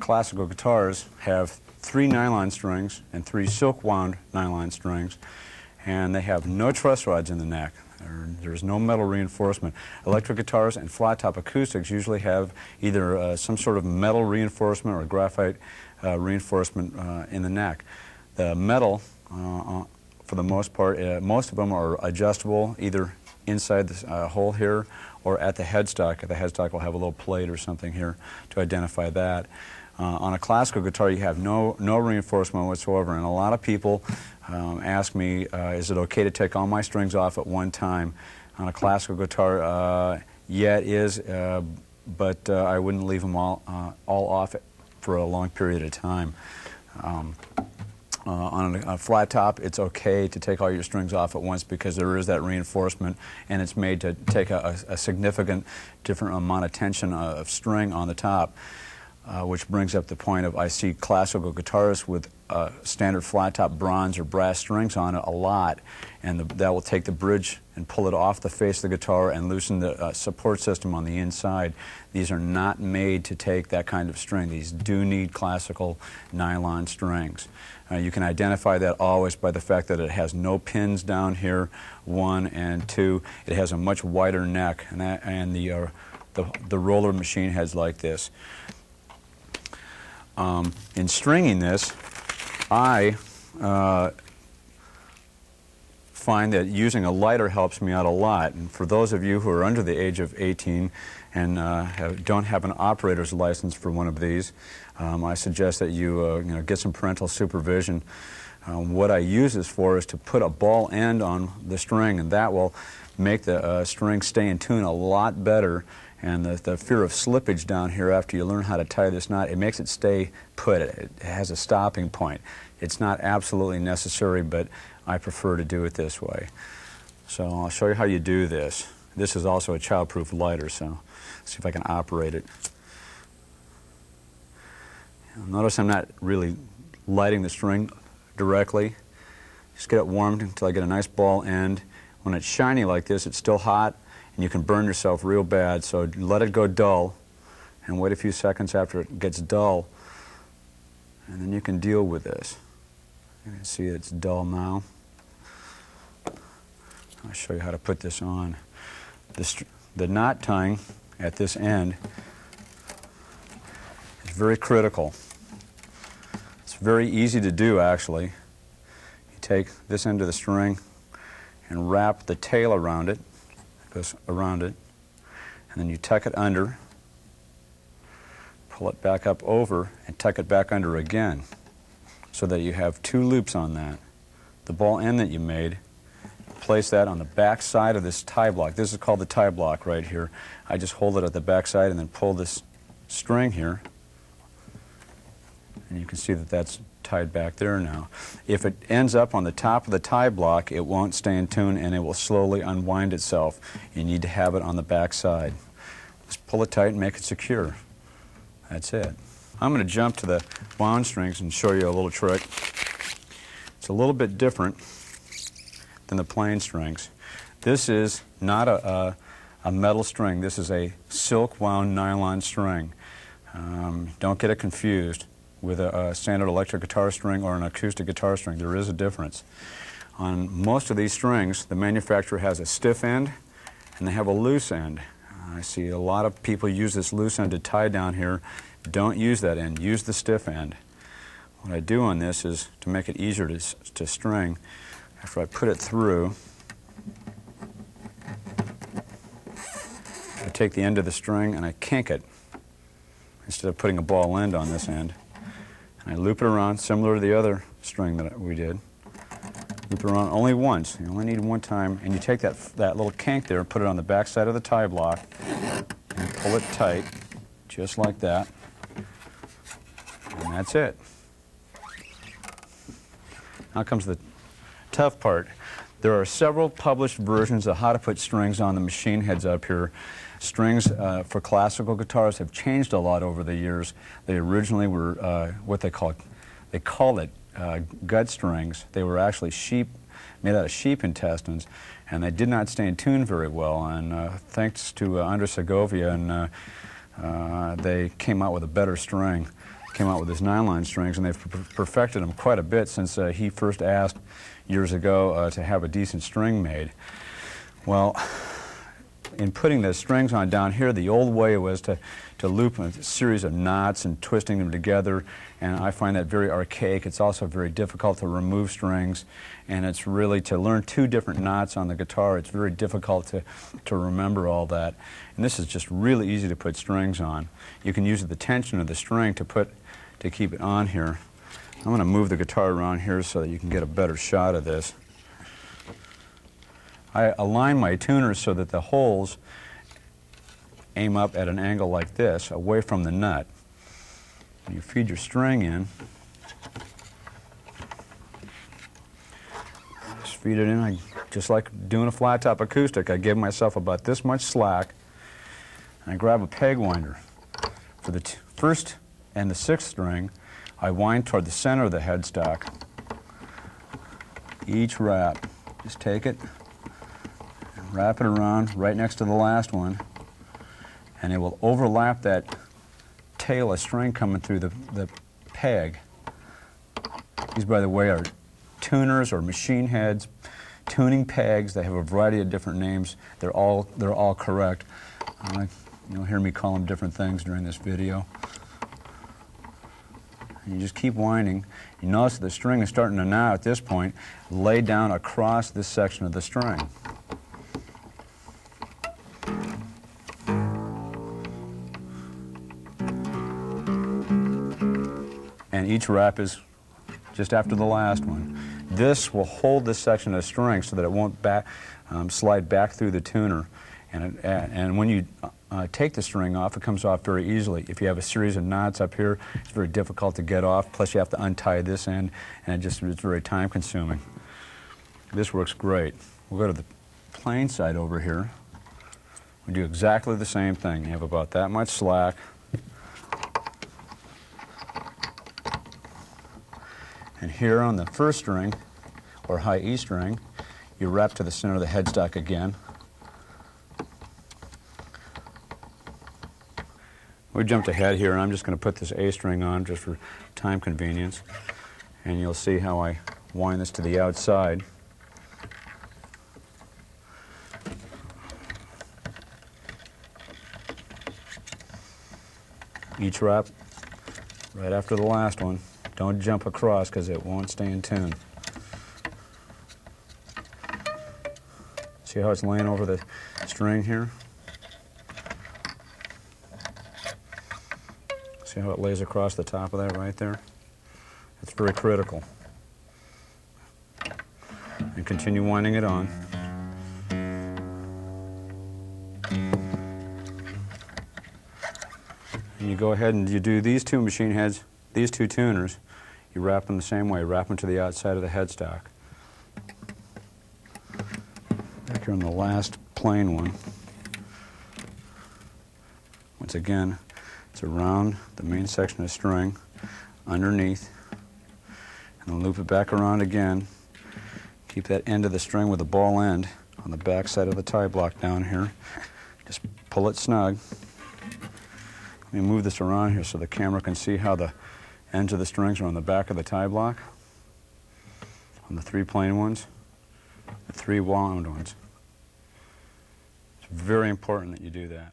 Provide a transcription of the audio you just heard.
classical guitars have 3 nylon strings and 3 silk-wound nylon strings, and they have no truss rods in the neck. There's no metal reinforcement. Electric guitars and flat-top acoustics usually have either some sort of metal reinforcement or graphite reinforcement in the neck. The metal, for the most part, most of them are adjustable either inside this hole here or at the headstock. The headstock will have a little plate or something here to identify that. On a classical guitar, you have no reinforcement whatsoever, and a lot of people ask me, is it okay to take all my strings off at one time? On a classical guitar, yeah, it is, but I wouldn't leave them all off for a long period of time. On a flat top, it's okay to take all your strings off at once because there is that reinforcement, and it's made to take a significant different amount of tension of string on the top. Which brings up the point of I see classical guitars with standard flat top bronze or brass strings on it a lot, and that will take the bridge and pull it off the face of the guitar and loosen the support system on the inside. These are not made to take that kind of string. These do need classical nylon strings. You can identify that always by the fact that it has no pins down here, 1, and 2. It has a much wider neck, and the roller machine head's like this. In stringing this, I find that using a lighter helps me out a lot. And for those of you who are under the age of 18 and don't have an operator's license for one of these, I suggest that you, get some parental supervision. What I use this for is to put a ball end on the string, and that will make the string stay in tune a lot better. And the fear of slippage down here after you learn how to tie this knot, it makes it stay put. It has a stopping point. It's not absolutely necessary, but I prefer to do it this way. So I'll show you how you do this. This is also a child-proof lighter, so see if I can operate it. Notice I'm not really lighting the string directly. Just get it warmed until I get a nice ball end. When it's shiny like this, it's still hot, and you can burn yourself real bad, so let it go dull and wait a few seconds after it gets dull, and then you can deal with this. You can see it's dull now. I'll show you how to put this on. The knot tying at this end is very critical. It's very easy to do, actually. You take this end of the string and wrap the tail around it. Goes around it, and then you tuck it under, pull it back up over, and tuck it back under again, so that you have 2 loops on that. The ball end that you made, place that on the back side of this tie block. This is called the tie block right here. I just hold it at the back side and then pull this string here, and you can see that that's tied back there now. If it ends up on the top of the tie block, it won't stay in tune and it will slowly unwind itself. You need to have it on the back side. Just pull it tight and make it secure. That's it. I'm going to jump to the wound strings and show you a little trick. It's a little bit different than the plain strings. This is not a metal string. This is a silk wound nylon string. Don't get it confused with a standard electric guitar string or an acoustic guitar string. There is a difference. On most of these strings, the manufacturer has a stiff end and they have a loose end. I see a lot of people use this loose end to tie down here. Don't use that end. Use the stiff end. What I do on this is, to make it easier to string, after I put it through, I take the end of the string and I kink it instead of putting a ball end on this end. And I loop it around, similar to the other string that we did. Loop it around only once. You only need one time. And you take that little kink there and put it on the back side of the tie block and pull it tight, just like that. And that's it. Now comes the tough part. There are several published versions of how to put strings on the machine heads up here. Strings for classical guitars have changed a lot over the years. They originally were what they called it gut strings. They were actually made out of sheep intestines, and they did not stay in tune very well. And thanks to Andres Segovia, and they came out with a better string. came out with his nylon strings, and they've perfected them quite a bit since he first asked years ago to have a decent string made. Well, in putting the strings on down here, the old way was to loop a series of knots and twisting them together, and I find that very archaic. It's also very difficult to remove strings, and it's really, to learn two different knots on the guitar, it's very difficult to remember all that. And this is just really easy to put strings on. You can use the tension of the string to keep it on here. I'm going to move the guitar around here so that you can get a better shot of this. I align my tuners so that the holes aim up at an angle like this, away from the nut. And you feed your string in. Just feed it in, just like doing a flat top acoustic. I give myself about this much slack, and I grab a peg winder. For the first and the sixth string, I wind toward the center of the headstock. Each wrap, just take it, wrap it around right next to the last one, and it will overlap that tail of string coming through the peg. These, by the way, are tuners or machine heads, tuning pegs. They have a variety of different names. They're all correct. You'll hear me call them different things during this video. And you just keep winding. You notice that the string is starting to now, at this point, lay down across this section of the string. And each wrap is just after the last one. This will hold this section of the string so that it won't slide back through the tuner. And when you take the string off, it comes off very easily. If you have a series of knots up here, it's very difficult to get off. Plus, you have to untie this end, and it's very time-consuming. This works great. We'll go to the plain side over here. We do exactly the same thing. You have about that much slack. And here on the first string, or high E string, you wrap to the center of the headstock again. We jumped ahead here, and I'm just going to put this A string on just for time convenience. And you'll see how I wind this to the outside. Each wrap right after the last one. Don't jump across because it won't stay in tune. See how it's laying over the string here? See how it lays across the top of that right there? It's very critical. And continue winding it on. And you go ahead and you do these two machine heads, these two tuners, you wrap them the same way, wrap them to the outside of the headstock. Back here on the last plain one. Once again, it's around the main section of the string, underneath, and then loop it back around again. Keep that end of the string with the ball end on the back side of the tie block down here. Just pull it snug. Let me move this around here so the camera can see how the ends of the strings are on the back of the tie block, on the three plain ones, the three wound ones. It's very important that you do that.